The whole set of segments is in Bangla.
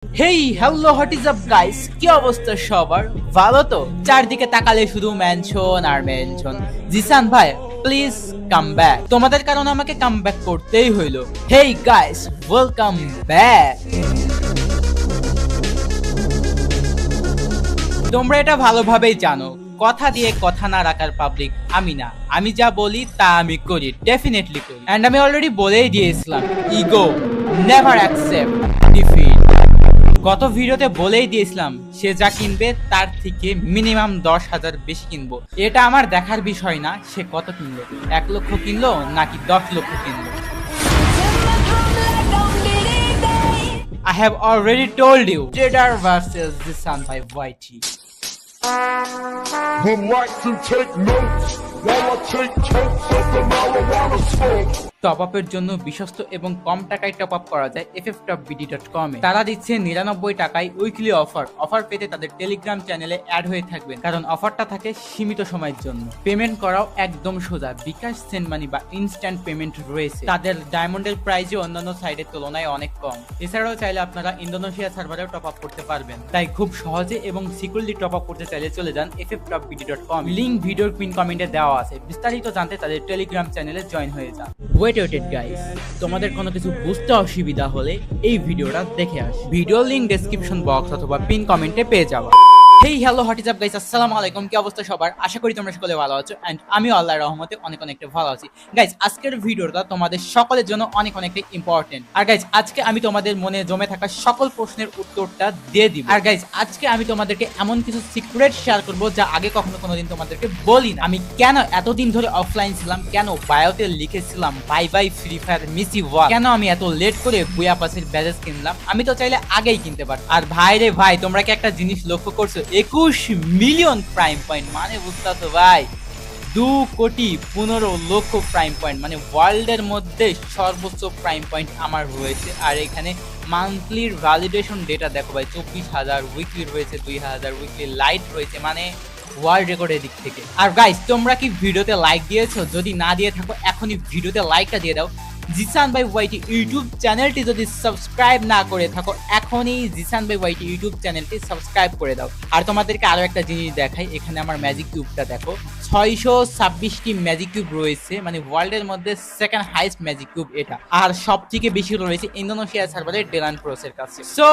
Hey hello what is up guys, কি অবস্থা সবার? ভালো তো? চারদিকে তাকালে শুধু মেনশন আর মেনশন। জিসান ভাই প্লিজ কাম ব্যাক, তোমাদের কারণে আমাকে কাম ব্যাক করতেই হইলো। Hey guys, welcome back. তোমরা এটা ভালোভাবেই জানো, কথা দিয়ে কথা না রাখার পাবলিক আমি না। আমি যা বলি তা আমি করি, ডেফিনেটলি করি। এন্ড আমি অলরেডি বলেই দিয়েছিলাম, ইগো নেভার অ্যাকসেপ্ট ডিফিট। গত ভিডিওতে বলেই দিয়েছিলাম, সে যা কিনবে তার থেকে মিনিমাম 10,000 বেশি কিনবো। এটা আমার দেখার বিষয় না সে কত কিনলো, 1 লক্ষ কিনলো নাকি 10 লক্ষ কিনলো। I have already told you, Trader versus Zisan by YT. Would like to take notes while I take totes of the marijuana smoke. Top আপের জন্য বিশ্বস্ত এবং কম টাকায় টপ আপ করা যায় ffTopBD.com এ। তারা দিচ্ছে 99 টাকায় উইকলি অফার পেতে তাদের টেলিগ্রাম চ্যানেলে অ্যাড হয়ে থাকবেন, কারণ অফারটা থাকে সীমিত সময়ের জন্য। পেমেন্ট করাও একদম সোজা, বিকাশ, সেন্ড মানি বা ইনস্ট্যান্ট পেমেন্ট রয়েছে। তাদের ডায়মন্ডের প্রাইসও অন্যান্য সাইটের তুলনায় অনেক কম। এছাড়াও চাইলে আপনারা ইন্দোনেশিয়া সার্ভারেও টপ আপ করতে পারবেন। তাই খুব সহজে এবং সিকিউরলি টপ আপ করতে চাইলে চলে যান ffTopBD.com, লিংক ভিডিওর পিন কমেন্টে দেওয়া আছে। বিস্তারিত জানতে তাদের টেলিগ্রাম চ্যানেলে জয়েন হয়ে যান। ওয়েট গাইস, তোমাদের কোনো কিছু বুঝতে অসুবিধা হলে এই ভিডিওটা দেখে আস। ভিডিও লিংক ডেসক্রিপশন বক্স অথবা পিন কমেন্টে পেয়ে যাবা। Hey hello what is up guys, আসসালামু আলাইকুম। কি অবস্থা সবার? আশা করি তোমরা সকলে ভালো আছো এন্ড আমিও আল্লাহর রহমতে অনেকটা ভালো আছি। গাইস, আজকের ভিডিওটা তোমাদের সকলের জন্য অনেকটা ইম্পর্টেন্ট। আর গাইস, আজকে আমি তোমাদের মনে জমে থাকা সকল প্রশ্নের উত্তরটা দিয়ে দিব। আর গাইস, আজকে আমি তোমাদেরকে এমন কিছু সিক্রেট শেয়ার করব যা আগে কোনোদিন তোমাদেরকে বলি না। আমি কেন এতদিন ধরে অফলাইন ছিলাম, কেন বায়োতে লিখেছিলাম bye bye free fire miss you all, কেন আমি এত লেট করে বুয়া পাসের ব্যাজেস কিনলাম। আমি তো চাইলে আগেই কিনতে পারতাম। আর ভাই রে ভাই, তোমরা কি একটা জিনিস লক্ষ্য করছো? 21 মিলিয়ন প্রাইম পয়েন্ট মানে বুঝতেছো ভাই, 2,15,00,000 প্রাইম পয়েন্ট, মানে ওয়ার্ল্ডের মধ্যে সর্বোচ্চ প্রাইম পয়েন্ট আমার রয়েছে। আর এখানে মান্থলির ভ্যালিডেশন ডেটা দেখো ভাই, 24,000, উইকলি রয়েছে 2,000, উইকলি লাইট রয়েছে, মানে ওয়ার্ল্ড রেকর্ডের দিক থেকে। আর গাইস, তোমরা কি ভিডিওতে লাইক দিয়েছো? যদি না দিয়ে থাকো এখনই ভিডিওতে লাইকটা দিয়ে দাও। জিসান ভাই ওয়াইটি ইউটিউব চ্যানেলটি যদি সাবস্ক্রাইব না করে থাকো, এখনই জিসান ভাই ওয়াইটি ইউটিউব চ্যানেলটি সাবস্ক্রাইব করে দাও। আর তোমাদেরকে আরো একটা জিনিস দেখাই, এখানে আমার ম্যাজিক কিউবটা দেখো, 626টি ম্যাজিক কিউব রয়েছে, মানে ওয়ার্ল্ডের মধ্যে সেকেন্ড হাইস্ট ম্যাজিক কিউব এটা। আর সবথেকে বেশি রয়েছে ইন্দোনেশিয়া সার্ভারের ডেলান প্রোসের কাছে। সো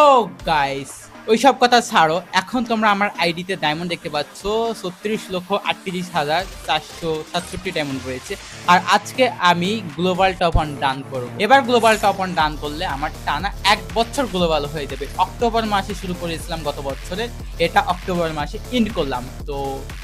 গাইস, ওইসব কথা ছাড়ো, এখন তোমরা আমার আইডিতে ডায়মন্ড দেখতে পাচ্ছ 36,38,467 ডায়মন্ড রয়েছে। আর আজকে আমি গ্লোবাল টপ অন ডান করব। এবার গ্লোবাল টপ অন ডান করলে আমার টানা 1 বছর গ্লোবাল হয়ে যাবে। অক্টোবর মাসে শুরু করেছিলাম গত বছরের, এটা অক্টোবর মাসে এন্ড করলাম। তো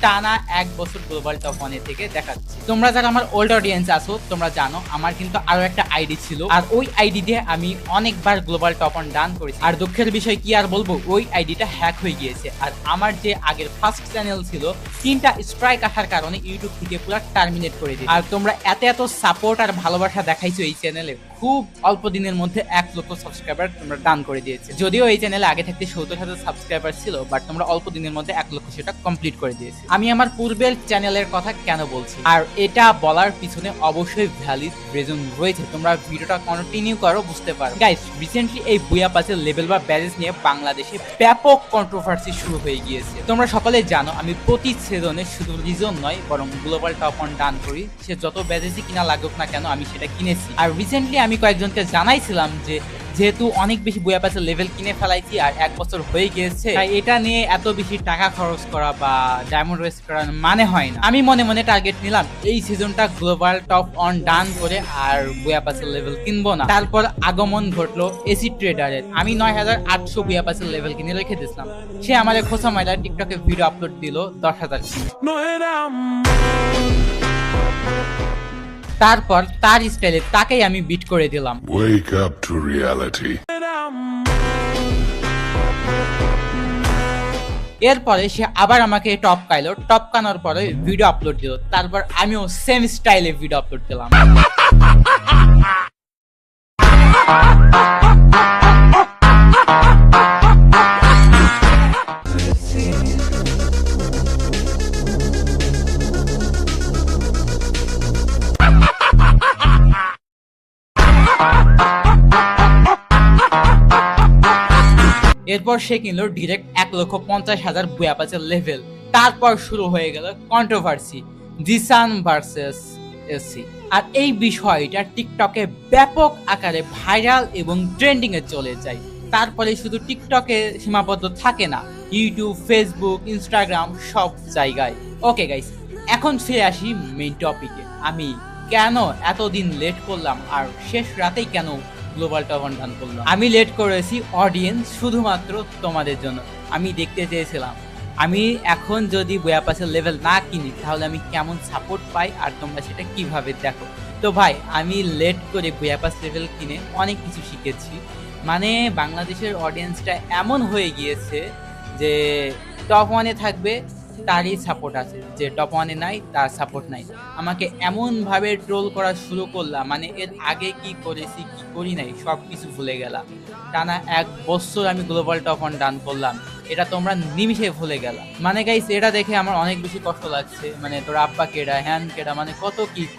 টানা 1 বছর গ্লোবাল টপ অনে থেকে দেখাচ্ছি। তোমরা যারা আমার ওল্ড অডিয়েন্স আছো, তোমরা জানো আমার কিন্তু আরো একটা আইডি ছিল, আর ওই আইডি দিয়ে আমি অনেকবার গ্লোবাল টপ অন ডান করেছি। আর দুঃখের বিষয় কি আর বলবো, ওই আইডিটা হ্যাক হয়ে গিয়েছে। আর আমার যে আগের ফার্স্ট চ্যানেল ছিল, 3টা স্ট্রাইক আসার কারণে ইউটিউব থেকে পুরো টার্মিনেট করে দিয়েছে। আর তোমরা এত সাপোর্ট আর ভালোবাসা দেখাইছো এই চ্যানেলে, খুব অল্প দিনের মধ্যে 1 লক্ষ সাবস্ক্রাইবার তোমরা ডান করে দিয়েছে। যদিও এই চ্যানেলে আগে থাকতে 70,000 সাবস্ক্রাইবার ছিল, বাট তোমরা অল্প দিনের মধ্যে 1 লক্ষ সেটা কমপ্লিট করে দিয়েছে। আমি আমার পূর্বের চ্যানেলের কথা কেন বলছি, আর এটা বলার পিছনে অবশ্যই ভ্যালিড রিজন রয়েছে। তোমরা ভিডিওটা কন্টিনিউ করো, বুঝতে পারো। গাইস, রিসেন্টলি এই বুয়া পাসের লেভেল বা ব্যাজেস নিয়ে বাংলাদেশে ব্যাপক কন্ট্রোভার্সি শুরু হয়ে গিয়েছে। তোমরা সকলে জানো আমি প্রতি সিজনে শুধু রিজন নয় বরং গ্লোবাল টপ অন ডান করি। সে যত ব্যাজেসই কিনা লাগুক না কেন, আমি সেটা কিনেছি। আর রিসেন্টলি আমি কয়েকজনকে জানাইছিলাম যে যেহেতু অনেক বেশি বুয়া পাসের লেভেল কিনে ফেলাইছি আর 1 বছর হয়ে গিয়েছে, তাই এটা নিয়ে এত বেশি টাকা খরচ করা বা ডায়মন্ড ওয়েস্ট করার মানে হয় না। আমি মনে টার্গেট নিলাম এই সিজনটা গ্লোবাল টপ অন ডান করে আর বুয়া পাসের লেভেল কিনবো না। তারপর আগমন ঘটলো এসি ট্রেডারের। আমি 9,800 বুয়া পাসের লেভেল কিনে রেখে দিয়েছিলাম। সে আমার খোসা মাইলা টিকটকে ভিডিও আপলোড দিল 10,000 কিনে। তারপর তার স্টাইলে তাকেই আমি বিট করে দিলাম। Wake up to reality. এরপরে সে আবার আমাকে টপ কাইলো, টপ কানোর পরে ভিডিও আপলোড দিল। তারপর আমিও সেম স্টাইলে ভিডিও আপলোড দিলাম। এরপর সে কিনলো ডিরেক্ট 1,50,000 বুয়াপাচের লেভেল। তারপর শুরু হয়ে গেল কন্ট্রোভার্সি, জিসান ভার্সেস এসি। আর এই বিষয়টা টিকটকে ব্যাপক আকারে ভাইরাল এবং ট্রেন্ডিং এ চলে যায়। তারপরে শুধু টিকটকে সীমাবদ্ধ থাকে না, ইউটিউব, ফেসবুক, ইনস্টাগ্রাম সব জায়গায়। ওকে গাইস, এখন ফিরে আসি মেইন টপিকে। আমি কেন এতদিন লেট করলাম আর শেষ রাতেই কেন গ্লোবাল টপ 1 ডান করলাম। আমি লেট করেছি অডিয়েন্স শুধুমাত্র তোমাদের জন্য। আমি দেখতে চেয়েছিলাম আমি এখন যদি বুয়াপাসের লেভেল না কিনি তাহলে আমি কেমন সাপোর্ট পাই আর তোমরা সেটা কিভাবে দেখো। তো ভাই, আমি লেট করে বুয়াপাস লেভেল কিনে অনেক কিছু শিখেছি। মানে বাংলাদেশের অডিয়েন্সটা এমন হয়ে গিয়েছে যে টপ 1-এ থাকবে তারই সাপোর্ট আছে, যে টপ 1-এ নাই তার সাপোর্ট নাই। আমাকে এমনভাবে ট্রোল করা শুরু করলাম, মানে এর আগে কি করেছি কি করি নাই সব কিছু ভুলে গেলাম। টানা 1 বছর আমি গ্লোবাল টপ 1 ডান করলাম, এটা তোমরা নিমিষে ভুলে গেলা। মানে গাইস, এটা দেখে আমার অনেক বেশি কষ্ট লাগছে। মানে তোর আব্বা কেডা, হ্যান কেডা, মানে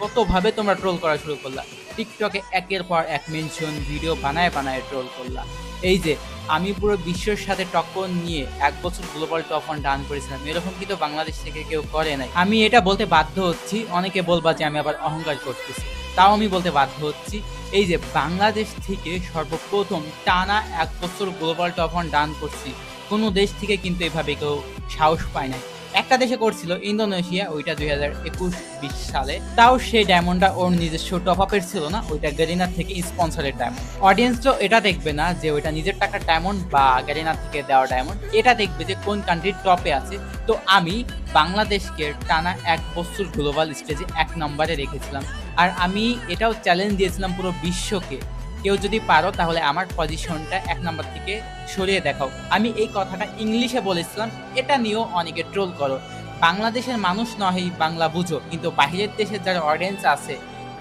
কত ভাবে তোমরা ট্রোল করা শুরু করলা। টিকটকে একের পর এক মেনশন ভিডিও বানায় ট্রোল করলা। এই যে আমি পুরো বিশ্বের সাথে টক্কর নিয়ে 1 বছর গ্লোবাল টপ 1 ডান করেছিলাম, এরকম কিন্তু বাংলাদেশ থেকে কেউ করে নাই। আমি এটা বলতে বাধ্য হচ্ছি, অনেকে বলবা যে আমি আবার অহংকার করতেছি, তাও আমি বলতে বাধ্য হচ্ছি। এই যে বাংলাদেশ থেকে সর্বপ্রথম টানা 1 বছর গ্লোবাল টপ 1 ডান করছি, কোনো দেশ থেকে কিন্তু এভাবে কেউ সাহস পায় নাই। একটা দেশে করছিল, ইন্দোনেশিয়া, ওইটা 2021-20 সালে। তাও সেই ডায়মন্ডটা ওর নিজস্ব টপ আপের ছিল না, ওইটা গ্যারিনার থেকে স্পন্সরের ডায়মন্ড। অডিয়েন্স তো এটা দেখবে না যে ওইটা নিজের টাকার ডায়মন্ড বা গ্যারিনার থেকে দেওয়া ডায়মন্ড, এটা দেখবে যে কোন কান্ট্রির টপে আছে। তো আমি বাংলাদেশকে টানা 1 বছর গ্লোবাল স্টেজে 1 নম্বরে রেখেছিলাম। আর আমি এটাও চ্যালেঞ্জ দিয়েছিলাম পুরো বিশ্বকে, কেউ যদি পারো তাহলে আমার পজিশনটা 1 নাম্বার থেকে সরিয়ে দেখাও। আমি এই কথাটা ইংলিশে বলেছিলাম, এটা নিয়েও অনেকে ট্রোল করো। বাংলাদেশের মানুষ নয় বাংলা বুঝো, কিন্তু বাইরের দেশের যারা অডিয়েন্স আছে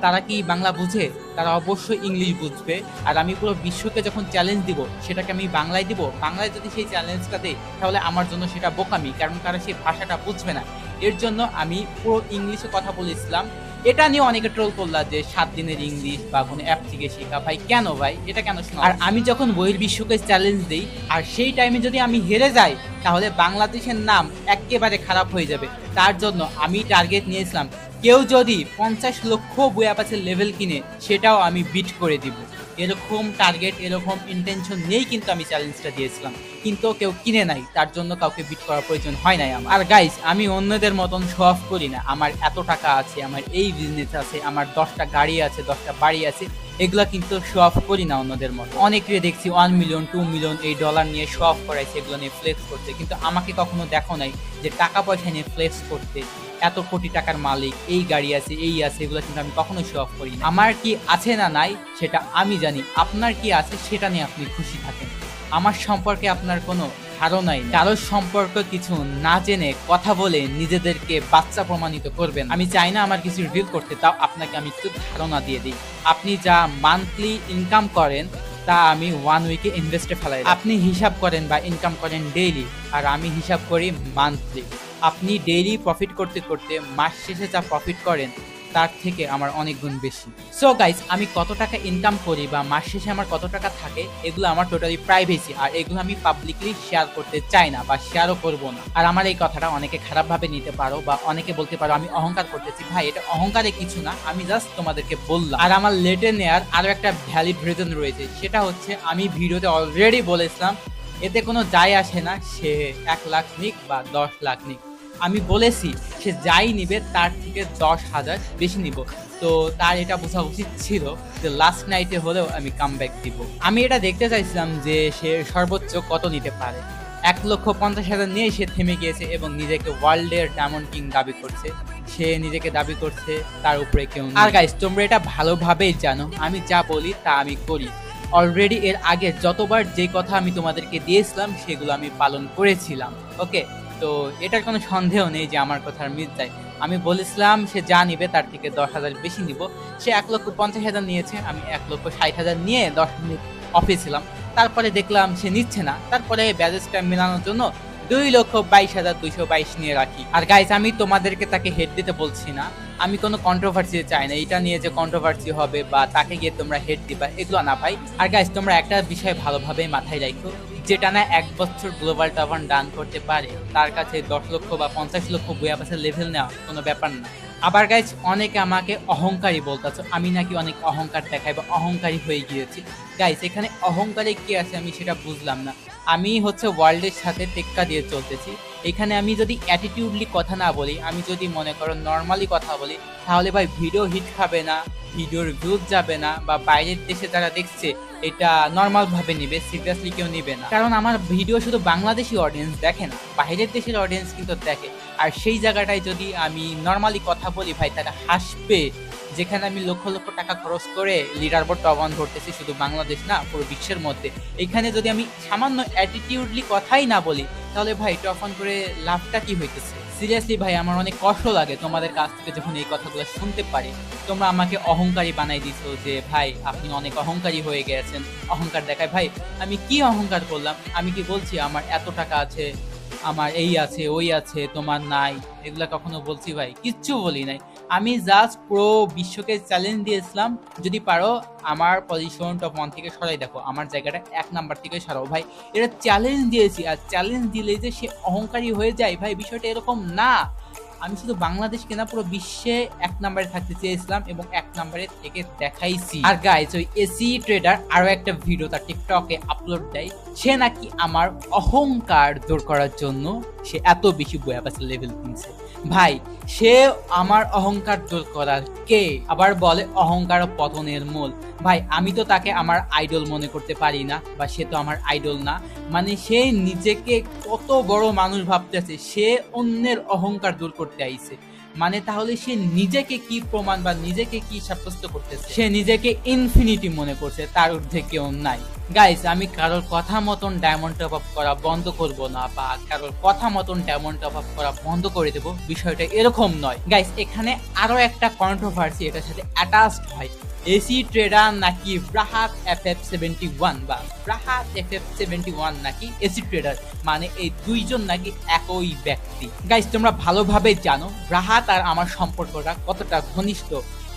তারা কি বাংলা বুঝে? তারা অবশ্যই ইংলিশ বুঝবে। আর আমি পুরো বিশ্বকে যখন চ্যালেঞ্জ দিব, সেটাকে আমি বাংলায় দিব। বাংলায় যদি সেই চ্যালেঞ্জটা দেই তাহলে আমার জন্য সেটা বোকামি, কারণ তারা সেই ভাষাটা বুঝবে না। এর জন্য আমি পুরো ইংলিশে কথা বলেছিলাম। এটা নিয়ে অনেকে ট্রোল করলা যে 7 দিনের ইংলিশ বা কোনো অ্যাপ থেকে শেখা। ভাই কেন ভাই, এটা কেন শোনা? আর আমি যখন বহির্বিশ্বকে চ্যালেঞ্জ দিই আর সেই টাইমে যদি আমি হেরে যাই তাহলে বাংলাদেশের নাম একেবারে খারাপ হয়ে যাবে। তার জন্য আমি টার্গেট নিয়েছিলাম, কেউ যদি 50 লক্ষ বুয়াপাসের লেভেল কিনে সেটাও আমি বিট করে দিব। এরকম টার্গেট, এরকম ইন্টেনশন নিয়েই কিন্তু আমি চ্যালেঞ্জটা দিয়েছিলাম, কিন্তু কেউ কিনে নাই, তার জন্য কাউকে বিট করার প্রয়োজন হয় নাই আমার। আর গাইস, আমি অন্যদের মতন শো অফ করি না। আমার এত টাকা আছে, আমার এই বিজনেস আছে, আমার 10টা গাড়ি আছে, 10টা বাড়ি আছে, এগুলা কিন্তু শো অফ করি না অন্যদের মতো। অনেকে দেখছি 1 মিলিয়ন 2 মিলিয়ন এই ডলার নিয়ে শো অফ করাইছে, এগুলো নিয়ে ফ্লেক্স করতে, কিন্তু আমাকে কখনো দেখো নাই যে টাকা পয়সা নিয়ে ফ্লেক্স করতে। এত কোটি টাকার মালিক, এই গাড়ি আছে, এই আছে, এগুলো কিন্তু আমি কখনো শো অফ করি না। আমার কি আছে না নাই সেটা আমি জানি, আপনার কি আছে সেটা নিয়ে আপনি খুশি থাকেন। আমার সম্পর্কে আপনার কোনো ধারণাই নেই। কারোর সম্পর্ক কিছু না জেনে কথা বলে নিজেদেরকে বাচ্চা প্রমাণিত করবেন। আমি চাই না আমার কিছু রিভিল করতে, তাও আপনাকে আমি একটু ধারণা দিয়ে দিই। আপনি যা মান্থলি ইনকাম করেন তা আমি 1 উইকে ইনভেস্টে ফেলাই। আপনি হিসাব করেন বা ইনকাম করেন ডেইলি, আর আমি হিসাব করি মান্থলি। আপনি ডেইলি প্রফিট করতে করতে মাস শেষে যা প্রফিট করেন তার থেকে আমার অনেক গুণ বেশি। সো গাইস, আমি কত টাকা ইনকাম করি বা মাস শেষে আমার কত টাকা থাকে, এগুলো আমার টোটালি প্রাইভেসি, আর এগুলো আমি পাবলিকলি শেয়ার করতে চাই না বা শেয়ারও করবো না। আর আমার এই কথাটা অনেকে খারাপভাবে নিতে পারো বা অনেকে বলতে পারো আমি অহংকার করতেছি। ভাই, এটা অহংকারে কিছু না, আমি জাস্ট তোমাদেরকে বললাম। আর আমার লেটে নেয়ার আরো একটা ভ্যালিড রিজন রয়েছে, সেটা হচ্ছে আমি ভিডিওতে অলরেডি বলেছিলাম এতে কোনো যায় আসে না সে 1 লাখ নিক বা 10 লাখ নিক। আমি বলেছি সে যাই নিবে তার থেকে 10,000 বেশি নিব। তো তার এটা বোঝা উচিত ছিল যে লাস্ট নাইটে হলেও আমি কামব্যাক দিব। আমি এটা দেখতে চাইছিলাম যে সে সর্বোচ্চ কত নিতে পারে। 1,50,000 নিয়ে সে থেমে গিয়েছে এবং নিজেকে ওয়ার্ল্ডের ডায়মন্ড কিং দাবি করছে। সে নিজেকে দাবি করছে, তার উপরে কেউ নেই। আর গাইস, তোমরা এটা ভালোভাবেই জানো আমি যা বলি তা আমি করি। অলরেডি এর আগে যতবার যে কথা আমি তোমাদেরকে দিয়েছিলাম সেগুলো আমি পালন করেছিলাম। ওকে, তো এটার কোনো সন্দেহ নেই যে আমার কথার মিল যায়। আমি বলেছিলাম সে যা নিবে তার থেকে 10,000 বেশি নিব। সে 1,50,000 নিয়েছে, আমি 1,60,000 নিয়ে 10 মিনিট অফে ছিলাম। তারপরে দেখলাম সে নিচ্ছে না, তারপরে ব্যালেন্সটা মেলানোর জন্য 2,22,222 নিয়ে রাখি। আর গাইস, আমি তোমাদেরকে তাকে হেড দিতে বলছি না, আমি কোনো কন্ট্রোভার্সি চাই না। এটা নিয়ে যে কন্ট্রোভার্সি হবে বা তাকে গিয়ে তোমরা হেড দিবা, এগুলো না ভাই। আর গাইস, তোমরা একটা বিষয় ভালোভাবে মাথায় রাখো, যে টানা 1 বছর গ্লোবাল টপ 1 ডান করতে পারে তার কাছে 10 লক্ষ বা 50 লক্ষ বুয়া পাসের লেভেল নেওয়া কোনো ব্যাপার না। আবার গাইজ অনেকে আমাকে অহংকারী বলতেছে, আমি নাকি অনেক অহংকার দেখাই বা অহংকারী হয়ে গিয়েছি। গাইজ এখানে অহংকারে কি আছে আমি সেটা বুঝলাম না। আমি হচ্ছে ওয়ার্ল্ডের সাথে টেক্কা দিয়ে চলতেছি। এখানে আমি যদি অ্যাটিটিউডলি কথা না বলি, আমি যদি মনে করো নর্মালি কথা বলি, তাহলে ভাই ভিডিও হিট খাবে না, ভিডিওর ভিউজ যাবে না, বা বাইরের দেশে যারা দেখছে এটা নর্মাল ভাবে নিবে, সিরিয়াসলি কেউ নিবে না। কারণ আমার ভিডিও শুধু বাংলাদেশি অডিয়েন্স দেখে না, বাইরের দেশের অডিয়েন্স কিন্তু দেখে। আর সেই জায়গাটায় যদি আমি নর্মালি কথা বলি ভাই তারা হাসবে। যেখানে আমি লক্ষ লক্ষ টাকা খরচ করে লিডার বোর্ড টপ 1 ধরতেছি, শুধু বাংলাদেশ না পুরো বিশ্বের মধ্যে, এখানে যদি আমি সামান্য অ্যাটিটিউডলি কথাই না বলি তাহলে ভাই টপ 1 করে লাভটা কি হইতেছে? সিরিয়াসলি ভাই আমার অনেক কষ্ট লাগে তোমাদের কাছ থেকে যখন এই কথাগুলো শুনতে পারি। তোমরা আমাকে অহংকারী বানাই দিছো যে ভাই আপনি অনেক অহংকারী হয়ে গেছেন, অহংকার দেখায়। ভাই আমি কি অহংকার করলাম? আমি কি বলছি আমার এত টাকা আছে, আমার এই আছে ওই আছে, তোমার নাই? এগুলা কখনো বলছি ভাই? কিচ্ছু বলি নাই। আমি জাস্ট পুরো বিশ্বকে চ্যালেঞ্জ দিয়েছিলাম, যদি পারো আমার পজিশন টপ 1 থেকে সরাই দেখো, আমার জায়গাটা 1 নাম্বার থেকে সরাও। ভাই এটা চ্যালেঞ্জ দিয়েছি, আর চ্যালেঞ্জ দিলেই যে সে অহংকারী হয়ে যায় ভাই, বিষয়টা এরকম না। আমি শুধু বাংলাদেশকে না পুরো বিশ্বে 1 নাম্বারে থাকতে চেয়েছিলাম এবং 1 নাম্বারে থেকে দেখাইছি। আর গাইস ওই এসি ট্রেডার আরো একটা ভিডিও তার টিকটকে আপলোড দেয়, সে নাকি আমার অহংকার দূর করার জন্য সে এত বেশি বুয়া পাসের লেভেল কিনছে। ভাই সে আমার অহংকার দূর করার কে? আবার বলে অহংকার পতনের মূল। ভাই আমি তো তাকে আমার আইডল মনে করতে পারি না, বা সে তো আমার আইডল না। মানে সে নিজেকে কত বড় মানুষ ভাবতেছে, সে অন্যের অহংকার দূর করতে আইছে। মানে তাহলে সে নিজেকে কি প্রমাণ বা নিজেকে কি সাব্যস্ত করতেছে? সে নিজেকে ইনফিনিটি মনে করছে, তার ঊর্ধ্বে কেউ নাই। গাইস আমি কারোর কথা মতন ডায়মন্ড টপ আপ করা বন্ধ করব না, বা কারোর কথা মতন ডায়মন্ড টপ আপ করা বন্ধ করে দেব, বিষয়টা এরকম নয়। গাইস এখানে আরো একটা কন্ট্রোভার্সি এটার সাথে অ্যাটাচড হয়। এসি ট্রেডার নাকি ব্রাহাত FF71 বা ব্রাহাত FF71 নাকি এসি ট্রেডার, মানে এই দুইজন নাকি একই ব্যক্তি। গাইস তোমরা ভালোভাবে জানো ব্রাহাত আর আমার সম্পর্কটা কতটা ঘনিষ্ঠ।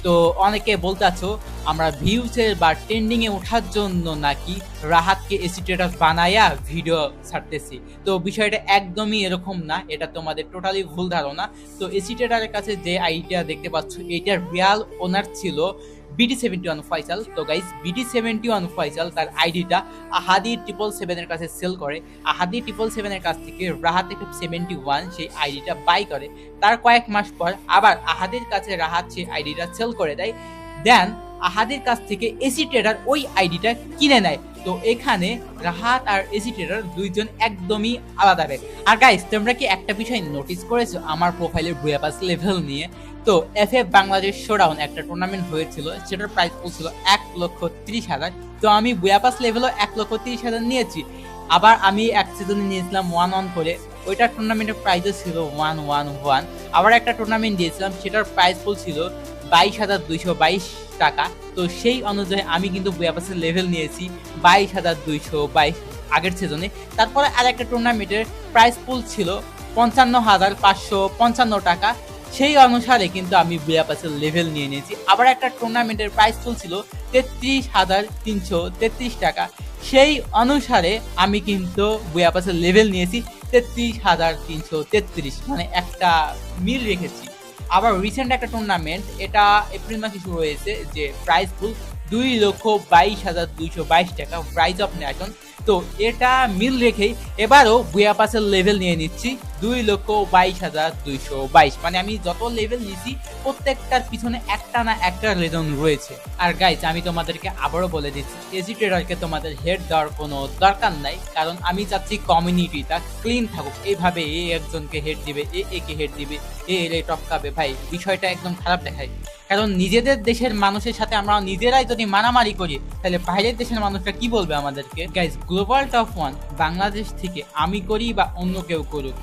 তো অনেকে বলতেছো আমরা ভিউজের বা ট্রেন্ডিং এ ওঠার জন্য নাকি রাহাতকে এসি ট্রেডার বানায়া ভিডিও ছাড়তেছি। তো বিষয়টা একদমই এরকম না, এটা তোমাদের টোটালি ভুল ধারণা। তো এসি ট্রেডারের কাছে যে আইডিয়া দেখতে পাচ্ছ এটার রিয়াল ওনার ছিল BD71 ফয়সাল। তো গাইস BD71 ফয়সাল তার আইডিটা আহাদি 777 এর কাছে সেল করে। আহাদি 777 এর কাছ থেকে রাহাত FF71 সেই আইডিটা বাই করে। তার কয়েক মাস পর আবার আহাদির কাছে রাহাত সেই আইডিটা সেল করে দেয়। দেন আহাদির কাছ থেকে এসি ট্রেডার ওই আইডিটা কিনে নেয়। তো এখানে রাহাত আর এসি ট্রেডার দুইজন একদমই আলাদা ব্যক্তি। আর গাইস তোমরা কি একটা বিষয় নোটিস করেছো আমার প্রোফাইলের বুয়া পাস লেভেল নিয়ে? তো FF বাংলাদেশ শোডাউন একটা টুর্নামেন্ট হয়েছিল, সেটার প্রাইস ছিল 1,30,000। তো আমি বুয়া পাস লেভেলও 1,30,000 নিয়েছি। আবার আমি এক সিজনে নিয়েছিলাম 1-1 করে, ওইটার টুর্নামেন্টের প্রাইসও ছিল 1-1-1। আবার একটা টুর্নামেন্ট দিয়েছিলাম, সেটার প্রাইস ছিল 22,222 টাকা। তো সেই অনুযায়ী আমি কিন্তু বুয়া পাসের লেভেল নিয়েছি 22,222 আগের সিজনে। তারপরে আর একটা টুর্নামেন্টের প্রাইস পুল ছিল 55,555 টাকা। সেই অনুসারে কিন্তু আমি বুয়া পাসের লেভেল নিয়ে নিয়েছি। আবার একটা টুর্নামেন্টের প্রাইস পুল ছিল 33,333 টাকা। সেই অনুসারে আমি কিন্তু বুয়া পাসের লেভেল নিয়েছি 33,333, মানে একটা মিল রেখেছি। আবার রিসেন্ট একটা টুর্নামেন্ট, এটা এপ্রিল মাসে শুরু হয়েছে, যে প্রাইস পুল 2,22,222 টাকা, প্রাইজ অফ নেশন। তো এটা মিল রেখেই এবারও বুয়া পাসের লেভেল নিয়ে নিচ্ছি 2,22,222। মানে আমি যত লেভেল নিয়েছি প্রত্যেকটার পিছনে একটা না একটা রিজন রয়েছে। আর গাইজ আমি তোমাদেরকে আবারও বলে দিচ্ছি, এসি ট্রেডারকে তোমাদের হেড দেওয়ার কোনো দরকার নাই, কারণ আমি চাচ্ছি কমিউনিটিটা ক্লিন থাকুক। এইভাবে এ একজনকে হেড দিবে, একে হেড দিবে, এ টপকাবে, ভাই বিষয়টা একদম খারাপ দেখায়। কারণ নিজেদের দেশের মানুষের সাথে আমরা নিজেরাই যদি মারামারি করি তাহলে বাইরের দেশের মানুষরা কি বলবে আমাদেরকে? গাইজ গ্লোবাল টপ 1 বাংলাদেশ থেকে আমি করি বা অন্য কেউ করুক,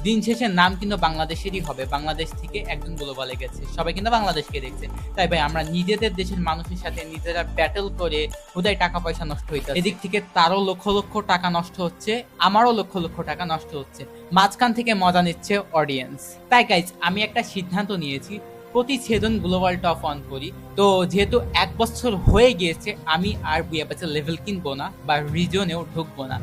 দিন শেষে নাম কিন্তু বাংলাদেশেরই হবে। বাংলাদেশ থেকে একজন গ্লোবালে গেছে, সবাই কিন্তু বাংলাদেশকে দেখছে। তাই ভাই আমরা নিজেদের দেশের মানুষের সাথে নিজেরা ব্যাটেল করে হুদায় টাকা পয়সা নষ্ট হইতে, এদিক থেকে তারও লক্ষ লক্ষ টাকা নষ্ট হচ্ছে, আমারও লক্ষ লক্ষ টাকা নষ্ট হচ্ছে, মাঝখান থেকে মজা নিচ্ছে অডিয়েন্স। তাই গাইজ আমি একটা সিদ্ধান্ত নিয়েছি, প্রতিচ্ছেদন গ্লোবাল টপ অন করি। তো যেহেতু 1 বছর হয়ে গিয়েছে, আমি আর বুয়া প্যাচের লেভেল কিনবো না বা রিজনেও ঢুকবো না।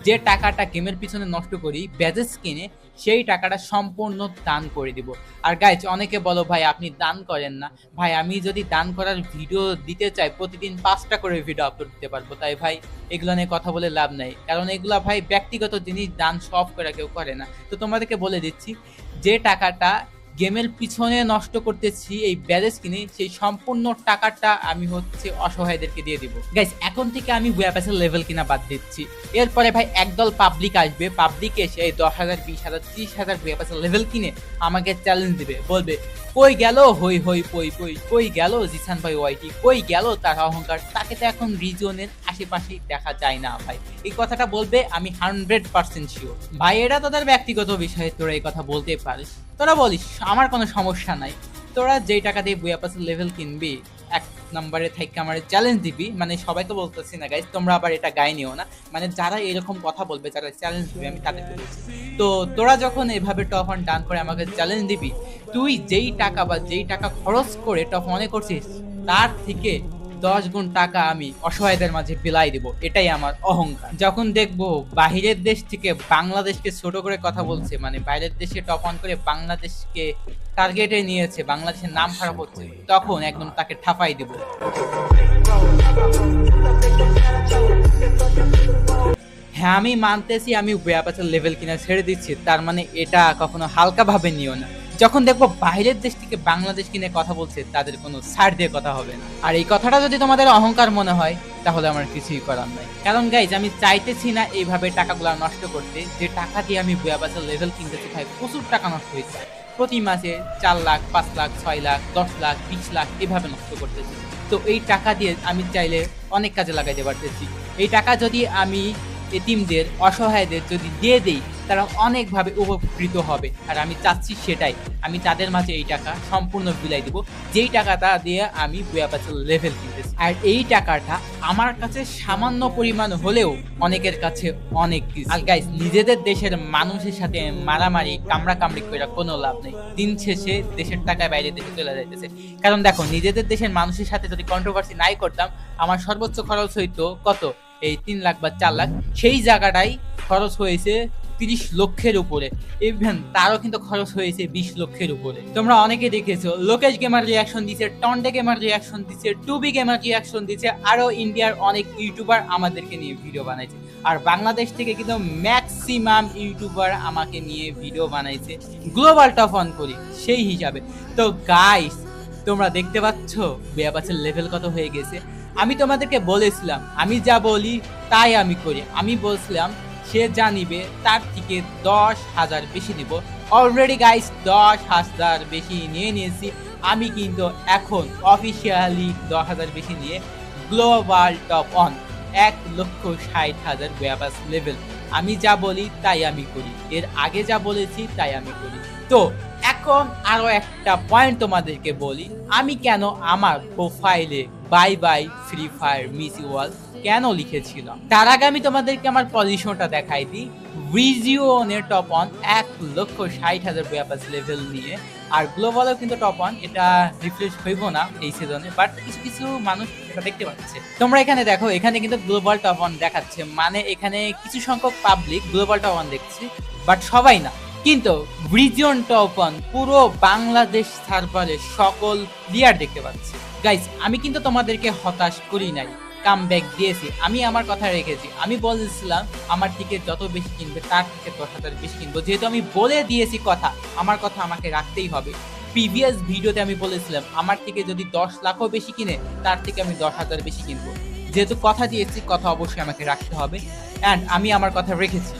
যে টাকাটা গেমের পিছনে নষ্ট করি ব্যাজেস কিনে, সেই টাকাটা সম্পূর্ণ দান করে দিব। আর গাইজ, অনেকে বলো ভাই আপনি দান করেন না। ভাই আমি যদি দান করার ভিডিও দিতে চাই, প্রতিদিন 5টা করে ভিডিও আপলোড দিতে পারবো। তাই ভাই এগুলো নিয়ে কথা বলে লাভ নাই, কারণ এগুলা ভাই ব্যক্তিগত জিনিস, দান সব করে কেউ করে না। তো তোমাদেরকে বলে দিচ্ছি, যে টাকাটা গেমের পিছনে নষ্ট করতেছি এই ব্যাজেস কিনে, সেই সম্পূর্ণ টাকাটা আমি হচ্ছে অসহায়দেরকে দিয়ে দিব। গাইস, এখন থেকে আমি বুয়া প্যাচের লেভেল কিনা বাদ দিচ্ছি। এরপরে ভাই একদল পাবলিক আসবে, পাবলিক এসে এই 10,000, 20,000, 30,000 বুয়া প্যাচের লেভেল কিনে আমাকে চ্যালেঞ্জ দিবে, বলবে কই গেল হই হই পই পই, কই গেল জিসান ভাই ওয়াইটি, কই গেল তার অহংকার, তাকে তো এখন রিজনের আশেপাশেই দেখা যায় না। ভাই এই কথাটা বলবে, আমি 100% শিওর। ভাই এটা তোদের ব্যক্তিগত বিষয়ে তোরা এই কথা বলতে পারিস, তোরা বলিস, আমার কোনো সমস্যা নাই। তোরা যেই টাকা দিয়ে বুয়া প্যাচের লেভেল কিনবি, 1 নম্বরে থাইকা আমার চ্যালেঞ্জ দিবি, মানে সবাইকে বলতেছি না গাইস, তোমরা আবার এটা গায়ে নিও না, মানে যারা এরকম কথা বলবে, যারা চ্যালেঞ্জ দিবে, আমি তাদেরকে বলছি। তো তোরা যখন এভাবে টপ অন ডান করে আমাকে চ্যালেঞ্জ দিবি, তুই যেই টাকা বা যেই টাকা খরচ করে টপ অনে করছিস, তার থেকে 10 গুণ টাকা আমি অসহায়দের মাঝে বিলাই দিব। এটাই আমার অহংকার। যখন দেখবো বাহিরের দেশ থেকে বাংলাদেশকে ছোট করে কথা বলছে, মানে বাইরের দেশে টপ অন করে বাংলাদেশকে টার্গেটে নিয়েছে, বাংলাদেশের নাম খারাপ হচ্ছে, তখন একদম তাকে ঠাপাই দিব। হ্যাঁ, আমি মানতেছি আমি বুয়া প্যাচের লেভেল কিনা ছেড়ে দিচ্ছি, তার মানে এটা কখনো হালকা ভাবে নিও না। যখন দেখবো বাইরের দেশ থেকে বাংলাদেশ কিনে কথা বলছে, তাদের কোনো ছাড় দিয়ে কথা হবে না। আর এই কথাটা যদি তোমাদের অহংকার মনে হয়, তাহলে আমার কিছুই করার নাই। কারণ গাইজ, আমি চাইতেছি না এইভাবে টাকাগুলো নষ্ট করতে। যে টাকা দিয়ে আমি বুয়া প্যাচের লেভেল কিনতেছি ভাই, প্রচুর টাকা নষ্ট হয়েছে। প্রতি মাসে 4 লাখ, 5 লাখ, 6 লাখ, 10 লাখ, 20 লাখ এভাবে নষ্ট করতেছি। তো এই টাকা দিয়ে আমি চাইলে অনেক কাজে লাগাইতে পারতেছি। এই টাকা যদি আমি এতিমদের, অসহায়দের যদি দিয়ে দেই, তারা অনেকভাবে উপকৃত হবে। আর আমি চাচ্ছি সেটাই, আমি তাদের মাঝে এই টাকা সম্পূর্ণ বিলাই দিব, যেই টাকাটা দিয়ে আমি বুয়া প্যাচের লেভেল কিনতেছি। আর এই টাকাটা আমার কাছে সামান্য পরিমাণ হলেও অনেকের কাছে অনেক কিছু। আর গাইস, নিজেদের দেশের মানুষের সাথে মারামারি, কামড়াকামড়ি করে কোনো লাভ নেই। দিন শেষে দেশের টাকায় বাইরে দেশে চলে যাইতেছে। কারণ দেখো, নিজেদের দেশের মানুষের সাথে যদি কন্ট্রোভার্সি নাই করতাম, আমার সর্বোচ্চ খরচ হইতো কত, এই 3 লাখ বা 4 লাখ। সেই জায়গাটাই খরচ হয়েছে 30 লক্ষের উপরে, ইভেন তারও কিন্তু খরচ হয়েছে 20 লক্ষের উপরে। তোমরা অনেকে দেখেছো, লোকেশ গেমার রিয়াকশন দিচ্ছে, টন্ডে গেমার রিয়াকশন দিচ্ছে, টুবি গেমার রিয়াকশন দিচ্ছে, আরো ইন্ডিয়ার অনেক ইউটিউবার আমাদেরকে নিয়ে ভিডিও বানাইছে। আর বাংলাদেশ থেকে কিন্তু ম্যাক্সিমাম ইউটিউবার আমাকে নিয়ে ভিডিও বানাইছে গ্লোবাল টপ অন করি সেই হিসাবে। তো গাইস, তোমরা দেখতে পাচ্ছ বুয়া প্যাচের লেভেল কত হয়ে গেছে। আমি তোমাদেরকে বলেছিলাম, আমি যা বলি তাই আমি করি। আমি বলছিলাম সে যা নিবে তার থেকে 10,000 বেশি দিব। অলরেডি গাইস 10,000 বেশি নিয়ে নিয়েছি। আমি কিন্তু এখন অফিসিয়ালি 10,000 বেশি নিয়ে গ্লোবাল টপ অন 1,60,000 বুয়া প্যাচ লেভেল। আমি যা বলি তাই আমি করি, এর আগে যা বলেছি তাই আমি করি। তো এখন আরো একটা পয়েন্ট তোমাদেরকে বলি, আমি কেন আমার প্রোফাইলে bye bye free fire miss you all কেন লিখেছিলাম। তার আগে আমি তোমাদেরকে আমার পজিশনটা দেখাই দিই। রিজিওনের টপ অন 1,60,000 বুয়া প্যাচ লেভেল নিয়ে, আর গ্লোবালও কিন্তু টপ অন, এটা রিফ্রেশ হইব না এই সিজনে, বাট কিছু কিছু মানুষ এটা দেখতে পাচ্ছে। তোমরা এখানে দেখো, এখানে কিন্তু গ্লোবাল টপ অন দেখাচ্ছে, মানে এখানে কিছু সংখ্যক পাবলিক গ্লোবাল টপ অন দেখছে, বাট সবাই না। কিন্তু রিজিয়ন টপ অন পুরো বাংলাদেশ সার্ভারে সকল প্লেয়ার দেখতে পাচ্ছে। গাইস, আমি কিন্তু তোমাদেরকে হতাশ করি নাই, কাম ব্যাক দিয়েছি। আমি আমার কথা রেখেছি। আমি বলেছিলাম আমার থেকে যত বেশি কিনবে তার থেকে 10,000 বেশি কিনবো। যেহেতু আমি বলে দিয়েছি কথা, আমার কথা আমাকে রাখতেই হবে। প্রিভিয়াস ভিডিওতে আমি বলেছিলাম আমার থেকে যদি 10 লাখও বেশি কিনে, তার থেকে আমি 10,000 বেশি কিনবো। যেহেতু কথা দিয়েছি, কথা অবশ্যই আমাকে রাখতে হবে, অ্যান্ড আমি আমার কথা রেখেছি।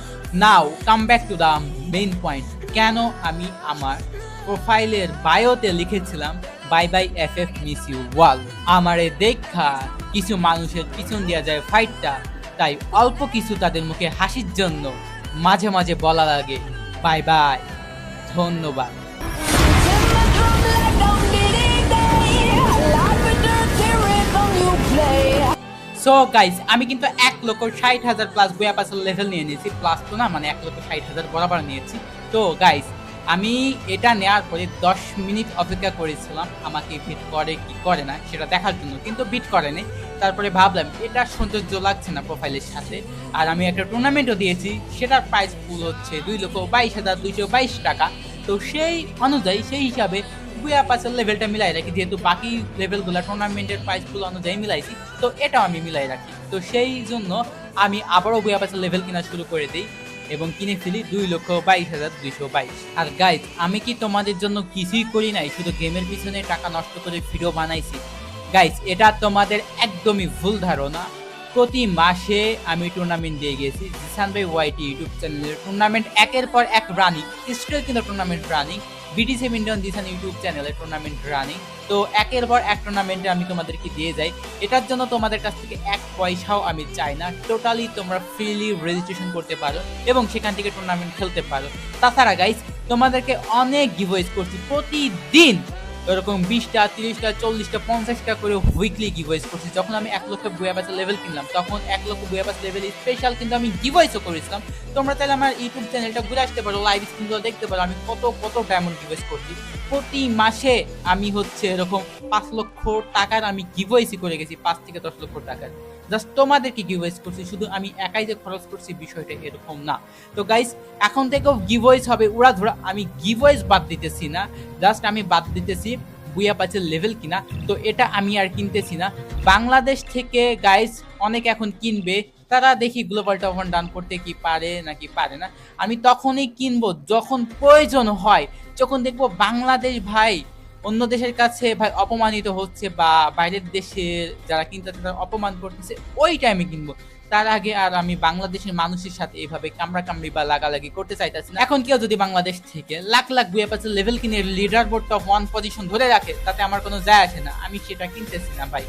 Now come back to the main point. কেন আমি আমার প্রোফাইলের বায়োতে লিখেছিলাম bye bye FF miss you all. আমারে দেখা কিছু মানুষের পিছন দেওয়া যায় ফাইটটা, তাই অল্প কিছু তাদের মুখে হাসির জন্য মাঝে মাঝে বলা লাগে বাই বাই, ধন্যবাদ। সো গাইস, আমি কিন্তু 1,60,000 প্লাস বুয়া প্যাচের লেভেল নিয়ে নিয়েছি। প্লাস তো না, মানে 1,60,000 বরাবর নিয়েছি। তো গাইস, আমি এটা নেওয়ার পরে 10 মিনিট অপেক্ষা করেছিলাম আমাকে বিট করে কি করে না সেটা দেখার জন্য, কিন্তু বিট করেনি। তারপরে ভাবলাম এটা সৌন্দর্য লাগছে না প্রোফাইলের সাথে, আর আমি একটা টুর্নামেন্টও দিয়েছি, সেটার প্রাইস পুল হচ্ছে 2,22,222 টাকা। তো সেই অনুযায়ী সেই হিসাবে বুয়া পাসের লেভেলটা মিলাই রাখি, যেহেতু বাকি লেভেলগুলো টুর্নামেন্টের প্রাইস পুল অনুযায়ী মিলাইছি, তো এটাও আমি মিলাই রাখি। তো সেই জন্য আমি আবারও বুয়া পাসের লেভেল কেনা শুরু করে দিই এবং কিনে ফেলি 2,22,222। আর গাইজ, আমি কি তোমাদের জন্য কিছুই করি নাই, শুধু গেমের পিছনে টাকা নষ্ট করে ভিডিও বানাইছি? গাইজ, এটা তোমাদের একদমই ভুল ধারণা। প্রতি মাসে আমি টুর্নামেন্ট দিয়ে গেছি। জিসান ভাই ওয়াইটি ইউটিউব চ্যানেলের টুর্নামেন্ট একের পর এক রানিং, স্টিল কিন্তু টুর্নামেন্ট রানিং। বিটিসি মিন্ডন জিসান ইউটিউব চ্যানেলে টুর্নামেন্ট রানিং। তো একের পর এক টুর্নামেন্টে আমি তোমাদেরকে দিয়ে যাই। এটার জন্য তোমাদের কাছ থেকে এক পয়সাও আমি চাই না। টোটালি তোমরা ফ্রিলি রেজিস্ট্রেশন করতে পারো এবং সেখান থেকে টুর্নামেন্ট খেলতে পারো। তাছাড়া গাইজ, তোমাদেরকে অনেক গিভওয়েজ করছি প্রতিদিন, এরকম 20টা 30টা 40টা 50টা করে উইকলি গিভওয়েজ করছি। যখন আমি 1 লক্ষ বুয়া পাস লেভেল কিনলাম, তখন 1 লক্ষ বুয়া পাস লেভেল স্পেশাল কিন্তু আমি গিভওয়েজও করেছিলাম। তোমরা চাইলে আমার ইউটিউব চ্যানেলটা ঘুরে আসতে পারো, লাইভ স্ট্রিমগুলো দেখতে পারো আমি কত ডায়মন্ড গিভওয়েজ করছি। প্রতি মাসে আমি হচ্ছে এরকম 5 লক্ষ টাকার আমি গিভওয়েজই করে গেছি, 5 থেকে 10 লক্ষ টাকার। জাস্ট তোমাদেরকে গিভওয়েজ করছি, শুধু আমি একাই যে খরচ করছি বিষয়টা এরকম না। তো গাইস, এখন থেকেও গিভওয়েজ হবে উড়াধুরা। আমি গিভওয়েজ বাদ দিতেছি না, জাস্ট আমি বাদ দিতেছি বুয়া পাসের লেভেল কিনা। তো এটা আমি আর কিনতেছি না। বাংলাদেশ থেকে গাইস অনেক এখন কিনবে, তারা দেখি গ্লোবাল টপ 1 ডান করতে কি পারে নাকি পারে না। আমি তখনই কিনবো যখন প্রয়োজন হয়, যখন দেখবো বাংলাদেশ ভাই অন্য দেশের কাছে ভাই অপমানিত হচ্ছে বা বাইরের দেশের যারা কিনতেছে তারা অপমান করতেছে, ওই টাইমে কিনবো। তার আগে আর আমি বাংলাদেশের মানুষের সাথে এইভাবে কামড়াকামড়ি বা লাগালাগি করতে চাইতেছি না। এখন কেউ যদি বাংলাদেশ থেকে লাখ লাখ বুয়া পাসের লেভেল কিনে লিডার বোর্ড টপ 1 পজিশন ধরে রাখে, তাতে আমার কোনো যায় আসে না। আমি সেটা কিনতেছি না ভাই।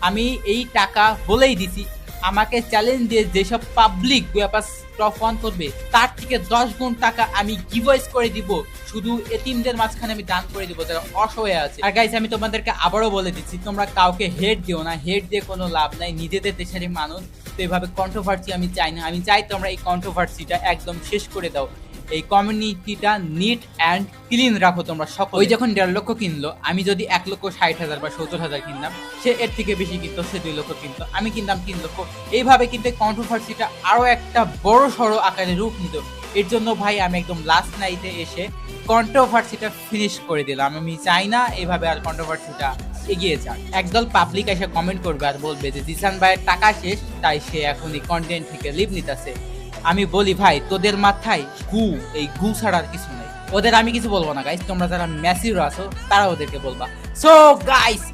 আমি এই টাকা বলেই দিছি, আমাকে চ্যালেঞ্জ দিয়ে যেসব পাবলিক বুয়া পাস টপ 1 করবে, তার থেকে 10 গুণ টাকা আমি গিভওয়েজ করে দিব। শুধু এতিমদের মাঝখানে আমি দান করে দিব যারা অসহায় আছে। আর গাইস, আমি তোমাদেরকে আবারও বলে দিচ্ছি, তোমরা কাউকে হেট দিও না, হেট দিয়ে কোনো লাভ নাই। নিজেদের দেশেরই মানুষ, তো এইভাবে কন্ট্রোভার্সি আমি চাই না। আমি চাই তোমরা এই কন্ট্রোভার্সিটা একদম শেষ করে দাও। এই কমিউনিটিটা নিট অ্যান্ড ক্লিন রাখো তোমরা সকলে। ওই যখন 1.5 লক্ষ কিনলো, আমি যদি 1,60,000 বা 70,000 কিনতাম, সে এর থেকে বেশি কিনতো, সে 2 লক্ষ কিনতো, আমি কিনতাম 3 লক্ষ। এইভাবে কিন্তু কন্ট্রোভার্সিটা আরো একটা বড় সড়ো আকারে রূপ নিত। এর জন্য ভাই আমি একদম লাস্ট নাইটে এসে কন্ট্রোভার্সিটা ফিনিশ করে দিলাম। আমি চাই না এভাবে আর কন্ট্রোভার্সিটা এগিয়ে যাক। একদল পাবলিক এসে কমেন্ট করবে আর বলবে যে জিসান ভাইয়ের টাকা শেষ, তাই সে এখন এই কন্টেন্ট থেকে লিভ নিতেছে। আমি বলি ভাই, তোদের মাথায় গু, এই গু ছাড়ার কিছু নাই। ওদের আমি কিছু বলবো না গাইস, তোমরা যারা ম্যাসিউর আছো তারা ওদেরকে বলবা। সো গাইস,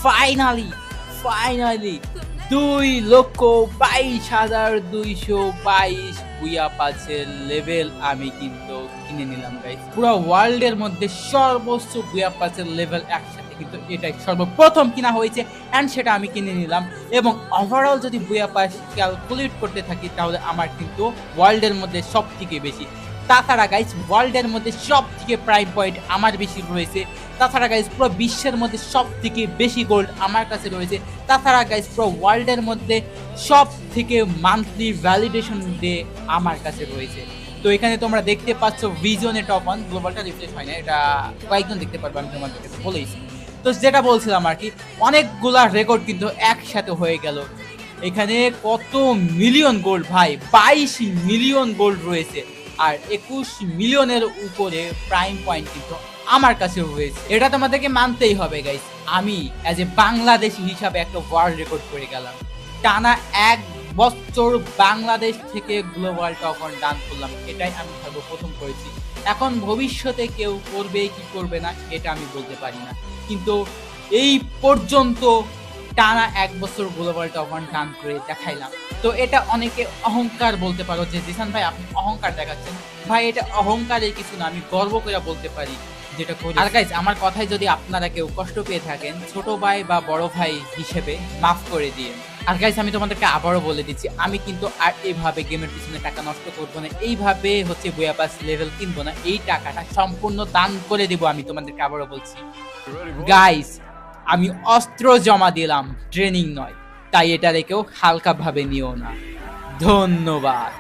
ফাইনালি 2,22,222 বুয়া পাসের লেভেল আমি কিন্তু কিনে নিলাম গাইস। পুরো ওয়ার্ল্ডের মধ্যে সর্বোচ্চ বুয়া পাসের লেভেল একসাথে কিন্তু এটাই সর্বপ্রথম কিনা হয়েছে, অ্যান্ড সেটা আমি কিনে নিলাম। এবং ওভারঅল যদি বুয়া পাস ক্যালকুলেট করতে থাকি, তাহলে আমার কিন্তু ওয়ার্ল্ডের মধ্যে সব থেকে বেশি। তাছাড়া গাইস, ওয়ার্ল্ডের মধ্যে সব থেকে প্রাইম পয়েন্ট আমার বেশি রয়েছে। তাছাড়া গাইস, পুরো বিশ্বের মধ্যে সব থেকে বেশি গোল্ড আমার কাছে রয়েছে। তাছাড়া গাইস, পুরো ওয়ার্ল্ডের মধ্যে সব থেকে মান্থলি ভ্যালিডেশন ডে আমার কাছে রয়েছে। তো এখানে তোমরা দেখতে পাচ্ছ ভিজনে টপ 1, গ্লোবালটা রিফ্রেশ হয় না, এটা কয়েকজন দেখতে পারবে, আমি তোমাদেরকে বলেইছি। তো যেটা বলছিলাম আর কি, অনেকগুলা রেকর্ড কিন্তু একসাথে হয়ে গেল। এখানে কত মিলিয়ন গোল্ড ভাই, 22 মিলিয়ন গোল্ড রয়েছে, আর 21 মিলিয়নের উপরে প্রাইম পয়েন্ট কিন্তু আমার কাছে রয়েছে। এটা তোমাদেরকে মানতেই হবে গাইস, আমি অ্যাজ এ বাংলাদেশি হিসাবে একটা ওয়ার্ল্ড রেকর্ড করে গেলাম। টানা 1 বছর বাংলাদেশ থেকে গ্লোবাল টপ 1 ডান করলাম, এটাই আমি সর্বপ্রথম করেছি। এখন ভবিষ্যতে কেউ করবে কি করবে না এটা আমি বলতে পারি না, কিন্তু এই পর্যন্ত টানা 1 বছর গ্লোবাল টপ 1 ডান করে দেখাইলাম। তো এটা অনেকে অহংকার বলতে পারো যে জিসান ভাই আপনি অহংকার দেখাচ্ছেন। ভাই, এটা অহংকারের কিছু না, আমি গর্ব করে বলতে পারি যেটা করি। আর গাইস, আমার কথায় যদি আপনারা কেউ কষ্ট পেয়ে থাকেন, ছোট ভাই বা বড় ভাই হিসেবে মাফ করে দিয়ে। আর গাইস, আমি তোমাদেরকে আবারও বলে দিচ্ছি, আমি কিন্তু আর এইভাবে গেমের পিছনে টাকা নষ্ট করবো না, এইভাবে হচ্ছে বুয়া পাস লেভেল কিনবো না। এই টাকাটা সম্পূর্ণ দান করে দিব, আমি তোমাদেরকে আবারও বলছি। গাইস, আমি অস্ত্র জমা দিলাম, ট্রেনিং নয়, তাই এটা রেখেও হালকা ভাবে নিও না। ধন্যবাদ।